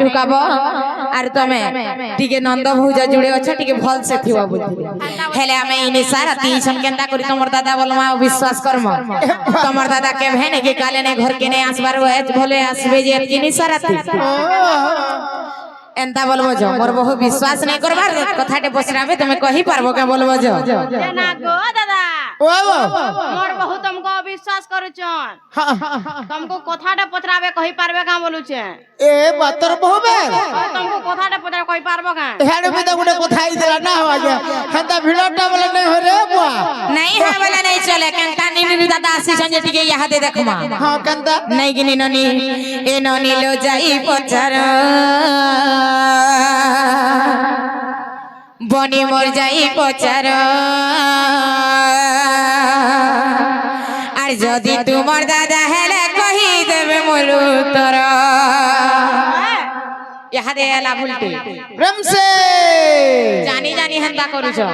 ढुकाबो are तमे टिके नंद भौज जुड़े अच्छा टिके भल से थिवा बुद्धि हेले हमें इने सारा तीन केंदा करी तमर दादा बोलमा विश्वास करम तमर दादा के भेने के काले ने घर के ने आसबार भले आसबे जे किनी सारा थी एंता बोलबो जो मोर बहु विश्वास नहीं करबार कथाटे पछराबे तमे कहि पारबो के बोलबो जो ना गो दादा मोर बहु तुमको विश्वास करू छन तुमको कथाटे पछराबे कहि पारबे का बोलू छे ए बातर बहुबे तुमको कथाटे पछरा कहि पारबो का हेड में तो गुटे कथा ही देला ना हो गया हंता भिड़टा बोले नहीं हो रे बुआ नहीं है वाला नहीं चले कंता नीनी दादा आसी संजे टिके यहा दे देखमा हां कंता नहीं गिनी ननी ए ननी लो जाई पछर बनी मोर जाई पछर आर जदी तुमर दादा हेले कहि देबे मोर उत्तर यहा दे एला भुलटी प्रेम से जानी जानी हंदा करू छ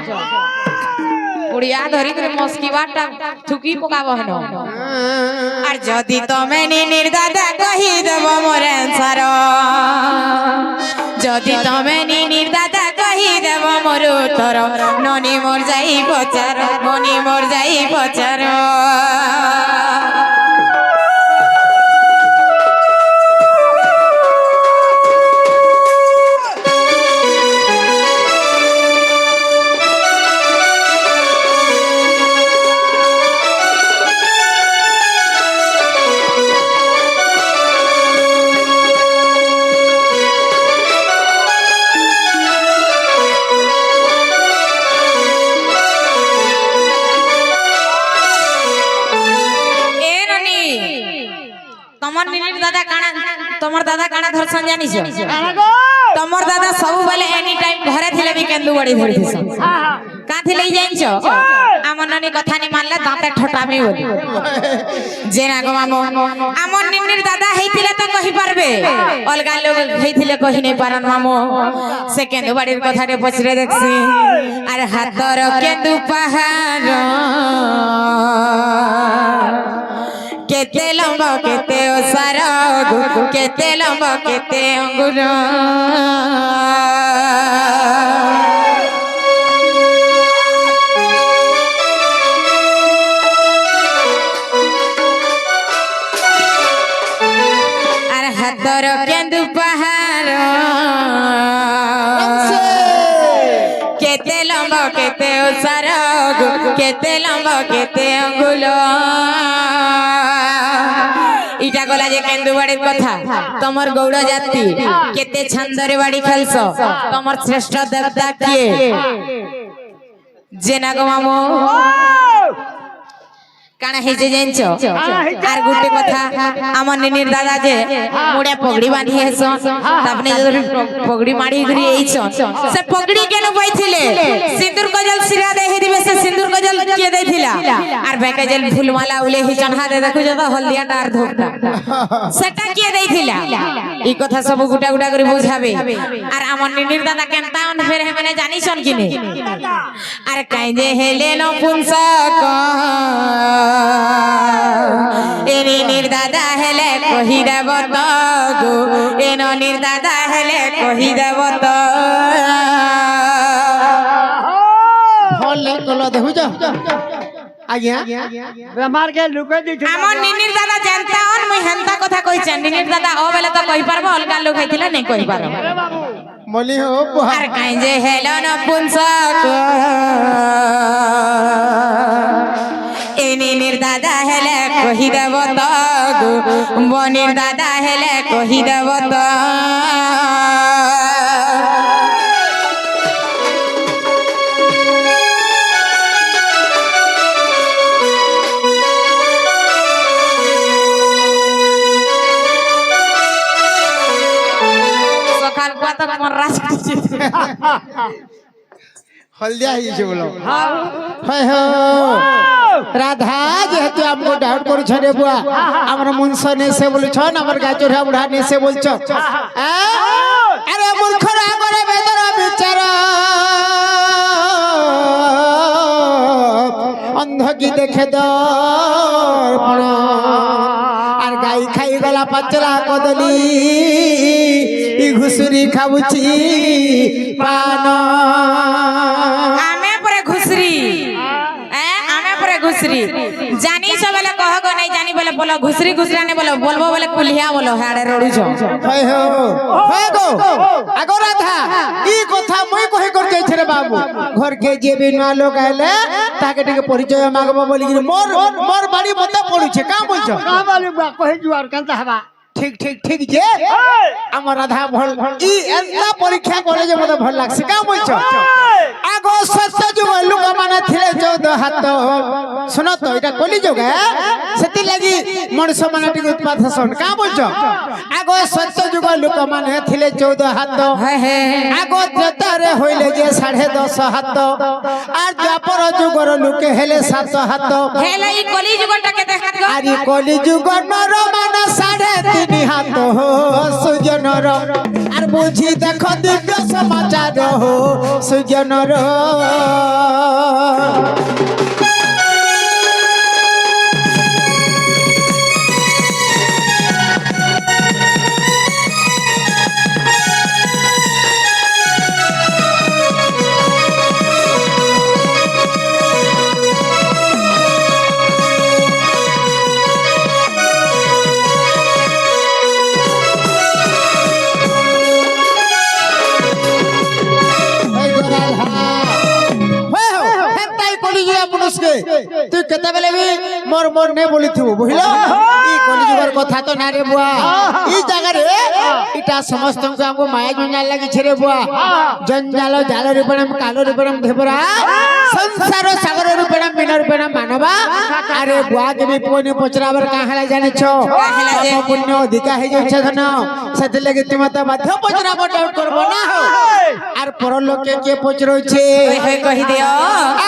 बुढ़िया धरी करे मस्की बाटा थुकी पकाबो हनो आर जदी तमे नीर दादा कहि देबो मोर आंसर जदी तमे नीर दादा कहि देबो मोर उत्तर ननी मोर जाई पचार ननी मोर जाई पचार तमर दादा काना धरसन जानी छ तमर दादा सब बेले एनी टाइम घरे थिले भी केंदु बड़ी धरि दिस का थिले जाइन छ आमन ननी कथा नि मानले दांते ठटामी बोली जेना गो मामो आमन निनिर दादा हेतिले त कहि परबे अलगा लोग हेतिले कहि नै पारन मामो से केंदु बड़ी कथा रे पछरे देखसी अरे हातर केंदु पहाड़ केते लंबा केते ओसारा केते लंबा केते अंगुर अरे हातर केंदु पहाड़ केते लंबा केते ओसारा केते लंबा केते अंगुल इटा गला जे केंदु बाड़ी कथा तमर गौड़ जाति केते छंदरे बाड़ी खेलसो तमर श्रेष्ठ देवता किए जेना गो मामो काना हे जे जानिछो आर गुटे कथा हमर निनिर दादा जे मुड़े पगड़ी बांधी हेसो तबने जो पगड़ी माड़ी घरी एइछो से पगड़ी केनो बैथिले सिंदूर गजल सिरा दे हे दिबे से सिंदूर गजल के दैथिला आर बेके जेल फूलमाला उले हि चन्हा दे देखु जदा हल्दिया डार धोकता सेटा के दैथिला ई कथा सब गुटा गुटा करी बुझाबे आर हमर निनिर दादा केनता अन फेर हे माने जानिछन किने आर काई जे हेले न पुंसा क एनी निर्दादा हेले कहि देब त गो एनो निर्दादा हेले कहि देब त भले कलो देखु जा आज्ञा बेमार के लुके दिठ हमर निनिर दादा जानता अन मुई हंता कथा कहि छ निनिर दादा ओ बेले त कहि पारबो अलगा लोग हैतिला नै कहि पारबो मली हो आर काई जे हेलो न पुंसा को एनी निर्दादा हेले कहि देब त गो बनिर दादा हेले कहि देब त सकाल पाता मन रास हल्दिया ही छे बोलो हाय हो राधा जेहेतु हमको डाउट करू छरे बुआ हमर मुनसा ने से बोलु छन हमर गाचोरा बुढ़ा ने से बोल छ अरे मूर्खरा करे बेदर विचार अंध की देखे दर्पण आर गाई खाई गला पचला कदली ঘুষরি খাবুছি পান ଆମେ ପରେ ଘୁଷରି ଆମେ ପରେ ଘୁଷରି ଜାନିଛ ବେଲେ କହ ଗো ନାଇଁ ଜାନି ବେଲେ ବୋଲ ଘୁଷରି ଘୁଷରା ନେ ବୋଲ ବୋଲବো ବେଲେ କୁଲିଆ ବୋଲ ହାଡେ রড়ুছ হয় হো হয় গো আগো রাধা ই কথা মই কহে কর যাইছে রে বাবু ঘর কে যে বি না লোক আইলে তাকে টিকে পরিচয় মাগবো বলি কি মোর মোর বাড়ি মতে পড়ুছে কা বলছ কা বলি বা কহে জুয়ার কান্তা হবা ঠিক ঠিক ঠিক যে আমার রাধা ভল ই এন্তা পরীক্ষা করে যে মতে ভাল লাগছে কা বলছ আগো সত্য যুগ লোক মানে থিলে 14 হাত শুনো তো এটা কলি যুগ সেতি লাগি মনুষ্য মানে টিকে উৎপাদ হসন কা বলছ আগো সত্য যুগ লোক মানে থিলে 14 হাত আগো ত্রেতারে হইলে যে 10.5 হাত আর দ্বাপর যুগর লোকে হেলে 7 হাত হেলে ই কলি যুগটাকে দেখা গো আরে কলি যুগ নর মানে 3.5 হাত সুজনর আর বুঝি দেখো দিব্য সমাচার সুজনর তুই কেতবেলে বি মোর মোর নে বলিথিবু বুঝলো ই কলিযুগর কথা তো না রে বুয়া ই জায়গারে ইটা সমস্তଙ୍କୁ আমগো মায়া জঞ্জাল লাগিছে রে বুয়া জঞ্জাল জাল রূপণম কাল রূপণম ধেবরা সংসার সাগর রূপণম মিন রূপণম মানবা আরে বুয়া দেবী পুনি পচরাবার কাহলা জানিছ পাপ পুণ্য অধিকা হই যাচ্ছে ধন সেতে লাগি তুমি তো বাধ্য পচরাব ডাউট করব না আর পরলোকে কে পচরইছে কহি দিও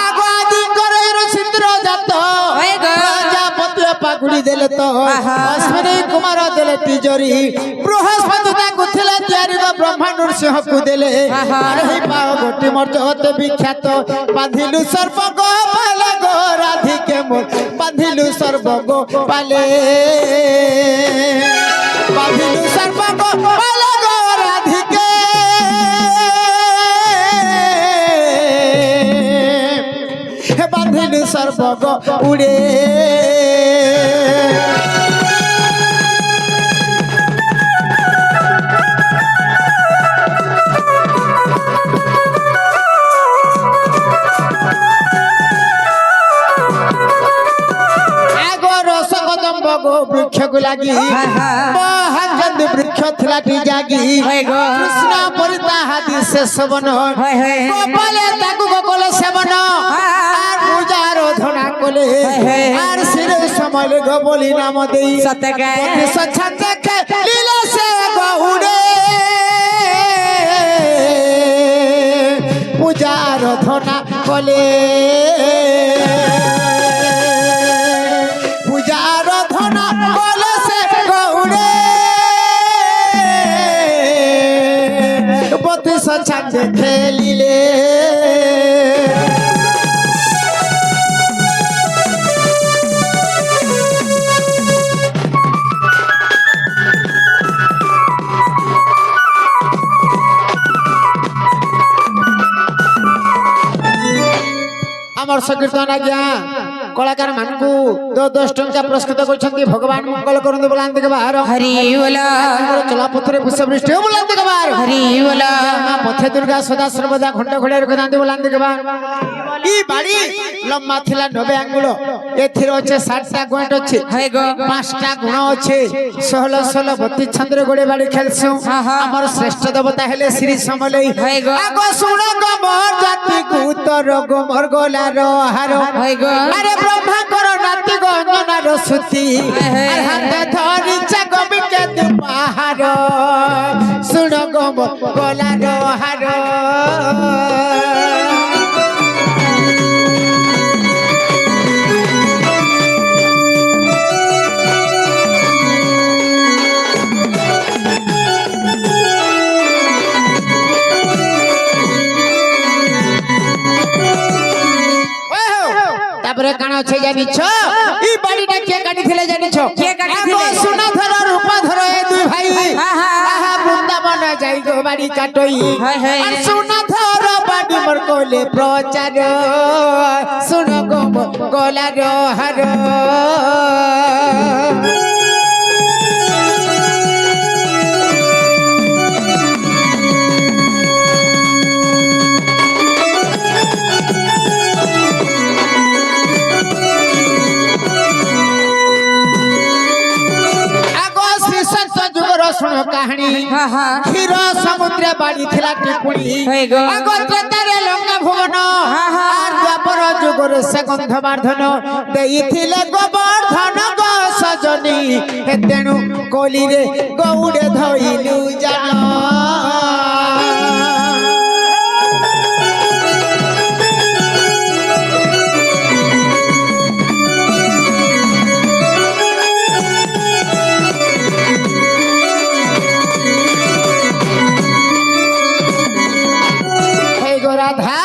আগো আদি করে সিন্দ্র জাত প্রজাপতি পাগুড়ি দেলে তো অশ্বিনী কুমার দেলে তিজরি বৃহস্পতি তাকে ଥିଲା ତିଆରି ବ୍ରହ୍ମା ନୃସିଂହକୁ ଦେଲେ ଆରେ ପାଅ ଗୋଟି ମର୍ଜ ଅତେ ବିଖ୍ୟାତ ବାନ୍ଧିଲୁ ସର୍ବ ଗୋପାଲେ ଗୋ ରାଧିକେ ମୋ ବାନ୍ଧିଲୁ ସର୍ବ ଗୋପାଲେ ବାନ୍ଧିଲୁ ସର୍ବ ଗୋପାଲେ ଗୋ ରାଧିକେ বাঁধিলু সর্বগ উড়ে বৃক্ষকু লাগি মহাচন্দ বৃক্ষ থিলাটি জাগি কৃষ্ণ পরিতা হাতি শেষ বন গোপালে তাকু গোকুল সেবন আর পূজা আরাধনা কলে আর শিরে সমলে গোবলি নাম দেই সতকে সচ্ছন্দ লীলা সে গৌড়ে পূজা আরাধনা কলে পূজা আরাধনা কলে সে গৌড়ে পতি সচ্ছন্দ খেলিলে আমার সংকীর্তন আজ্ঞা কলাকার মানুষ 10 টঙ্কা পুরস্কৃত করছেন ভগবান মঙ্গল করুন বলান থেকে বাহার হরি বলা চলা পথরে পুষ্পবৃষ্টি বলান থেকে বাহার হরি বলা পথে দুর্গা সদা সর্বদা ঘণ্টা ঘোড়ে রখাতে বলান থেকে বাহার ই বাড়ি লম্বা ଥିଲା 90 আঙ্গুল এথির আছে 60টা গোয়েট আছে হই গো 5টা গুণ আছে 16 16 32 ছন্দ্র গোড়ে বাড়ি খেলছু আমার শ্রেষ্ঠ দেবতা হেলে শ্রী সমলেই হই গো আগো শুণ গো মোর জাতি কুতর গো মোর গোলার হার হই গো আরে ব্রহ্মা কর নাতি গো অঞ্জনার সুতি আর হাতে ধরিছে গোবিকে পাহাড় শুণ গো মোর গোলার হার তারপরে কানা আছে জানিছ এই বাড়িটা কে কাটিছিলে জানিছ কে কাটিছিলে? সোনা ধর রূপা ধর এই দুই ভাই আহা বৃন্দাবন যাই গো বাড়ি কাটই হায় হায়। আর শোনা ধর বাড়ি মোর কোলে প্রচার শুন গো গলার হার শুন কাহিনী হ্যাঁ হ্যাঁ ক্ষীর সমুদ্রে বাড়ি ଥିଲା টিপুনি হয়ে গো। আগত্রে লঙ্কা ভুবন হ্যাঁ, হ্যাঁ। আর দ্বাপর যুগরে সে গন্ধবর্ধন ଦେଇଥିଲେ গোবর্ধন গো সজনী তেণু কলিরে গৌড়ে ধইলু জান রাধা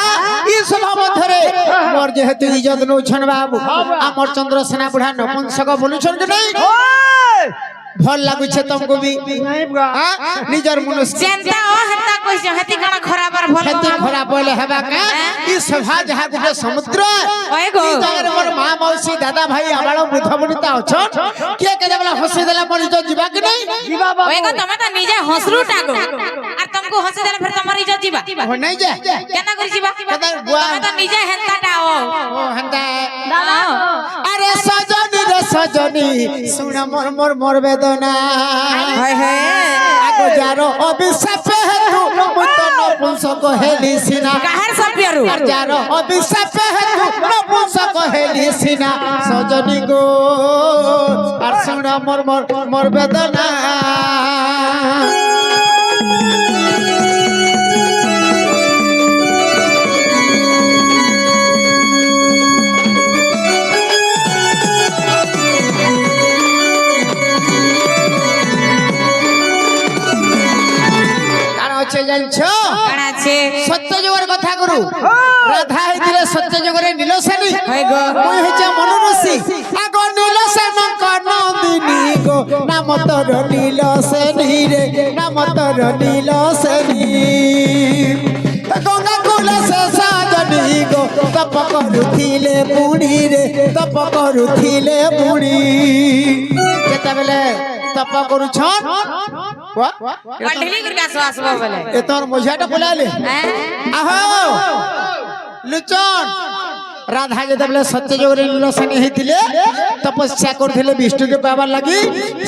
এই সভা মধ্যে মোর যেহেতু ইজ্জত নৌছন বাবু আমার চন্দ্রসেনা বুড়া নপুংসক বলুছন কি নাই ভাল লাগুছে তমকু বি হ্যাঁ? নিজর মনুষ্য যেনতা ও হেতা কইছে হেতি কানা খরাপ আর ভাল হেতি খরাপ বলে হেবা কা এই সভা যাহা গুটে সমুদ্র ওই গো। এই জায়গার মোর মা মাউসী দাদা ভাই আবাল বৃদ্ধ বনিতা অছন কে কে বলা হসি দেলা মোর ইজ্জত ଯିବା কি নাই ওই গো তুমি তো নিজে হসরুটা গো আর তুমকু হসে দেলে ফির তোমার ইজ্জত ଯିବା ও নাই যে কেনা করি ଯିବା কেনা বুয়া। তুমি তো নিজে হেনতাটা ও ও হন্দা দাদা আরে সজনী রে সজনী শুন মোর মোর মোর বেদনা হায় হায় আগো যারো অভিশাপ হেতু মুত নপুংসক হেলি সিনা কাহার সপিয়ারু আর যারো অভিশাপ হেতু নপুংসক হেলি সিনা সজনী গো আর শুন মোর মোর মোর বেদনা আছে জানছো কানা আছে সত্য যুগের কথা করু রাধা হইতিলে সত্য যুগরে নীলসেনী হয় গো। মই হইছে মনুরসি আগ নীলসেন নন্দিনী গো নাম তোর নীলসেনী রে নাম তোর নীলসেনী গঙ্গা কুল সে সাজনী গো তপ করুথিলে পুণী রে তপ করুথিলে পুণী যেতেবেলে তপ করুছন কণ্ঠলি করে কাছো আসবো বলে এ তোর মঝিয়াটা বলাইলে হ্যাঁ আহো লুচন রাধা যেতবেলে সত্যযুগরে নীলসেনী হইতিলে তপস্যা করଥିଲେ বিষ্ণুকে পাবার লাগি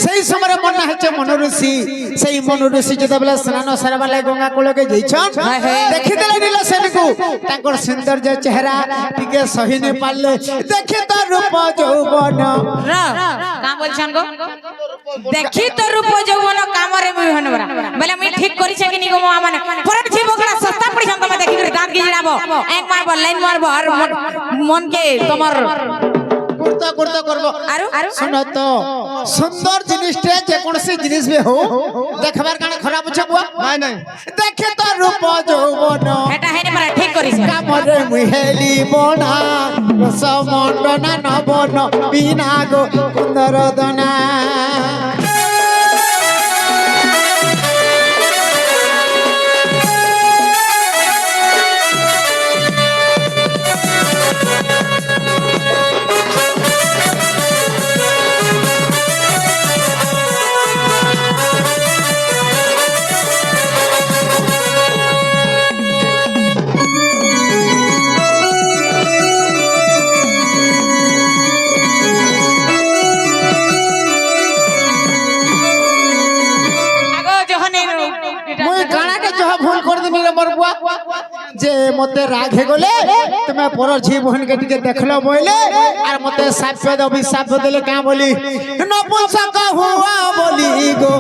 সেই সময় মনে হচ্ছে মনুঋষি সেই মনুঋষি যেতবেলে স্নান সারবার লাগি গঙ্গা কূলকে যাইছন হ্যাঁ, হ্যাঁ। দেখিদেলে নীলসেনীକୁ তাଙ୍କର সৌন্দর্য চেহারা টিকে সহি নে পারলে দেখি তো রূপ যৌবন র কা বলছন গো দেখি তো রূপ যৌবন কামরে মুই হনবরা বলে মুই ঠিক করিছে কি নি গো মা মানে পরট ছি বকরা সস্তা পড়িছন তুমি দেখি করে দাঁত গিজড়াবো এক মারবো লাইন মারবো আর মন কে তোমার কুর্তা কুর্তা করবো আরো শুনো তো সুন্দর জিনিসটা যে কোনসি জিনিস বে হো দেখবার কানে খারাপ আছে বুয়া নাই নাই দেখে তো রূপ যৌবন এটা হেনে মারা ঠিক করিছে কামরে মুহেলি বনা রসমন্ডনা নবন বিনা গো কুন্দর দনা মুই কানাকে যহ ভুল করে দিনি রে মোর বুয়া যে মতে রাগ হে গলে তুমি পর ঝি বহনকে টিকে দেখলো বইলে আর মতে সাপ অভিশাপ দিলে কা বলি নপুংসক হুয়া বলি গো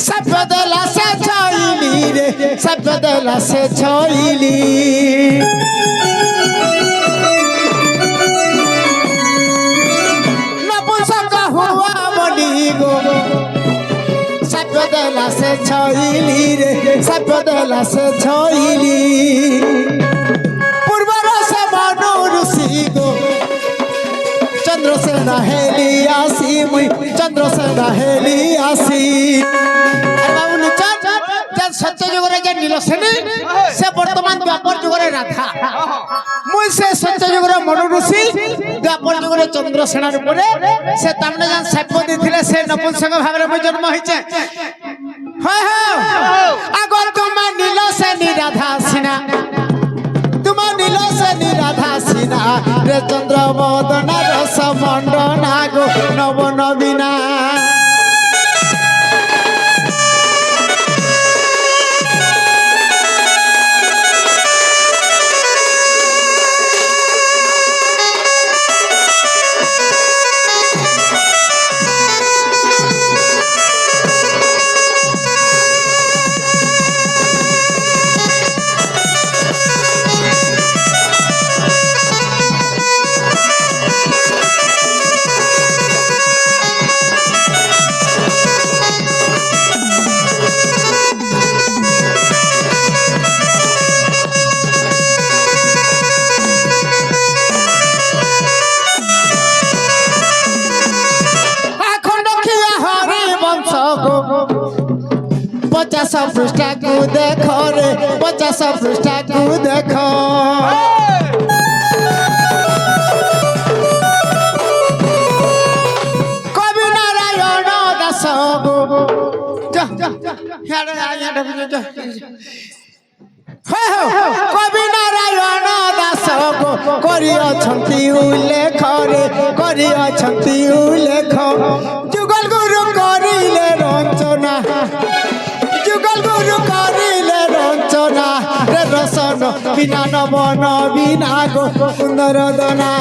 সাপ দেলা সে ছইলি রে সাপ দেলা সে ছইলি নপুংসক হুয়া বলি গো সাপদেলা সে ছইলি রে সাপদেলা সে ছইলি পূর্বর সে মনুঋষি গো চন্দ্রসেনা হেলি আসি মুই চন্দ্রসেনা হেলি আসি আরে বাবু লুচন যে সত্য যুগরে যে নীলসেনী সে বর্তমান দ্বাপর যুগরে রাধা মুই সে সত্য যুগরে মনু ঋষি দ্বাপর যুগরে চন্দ্রসেনার উপরে সে তামনে যান সাপ্য দিছিলে সে নপুংসক ভাবে মুই জন্ম হইছে হয় হয় আগর তোমার নীলসেনী রাধা সিনা তোমার নীলসেনী রাধা সিনা রে চন্দ্র বদনা রস মন্ডনা গো নব নবীনা पचास पृष्ठा को देखो रे 50 पृष्ठा को देखो कवि नारायण दास कवि नारायण दास करियछंती उल्लेख रे करियछंती उल्लेख जुगल गुरु करिले रचना जुगल गुरु करिले रचना रे रसन बिना नवन बिना गो सुंदर दना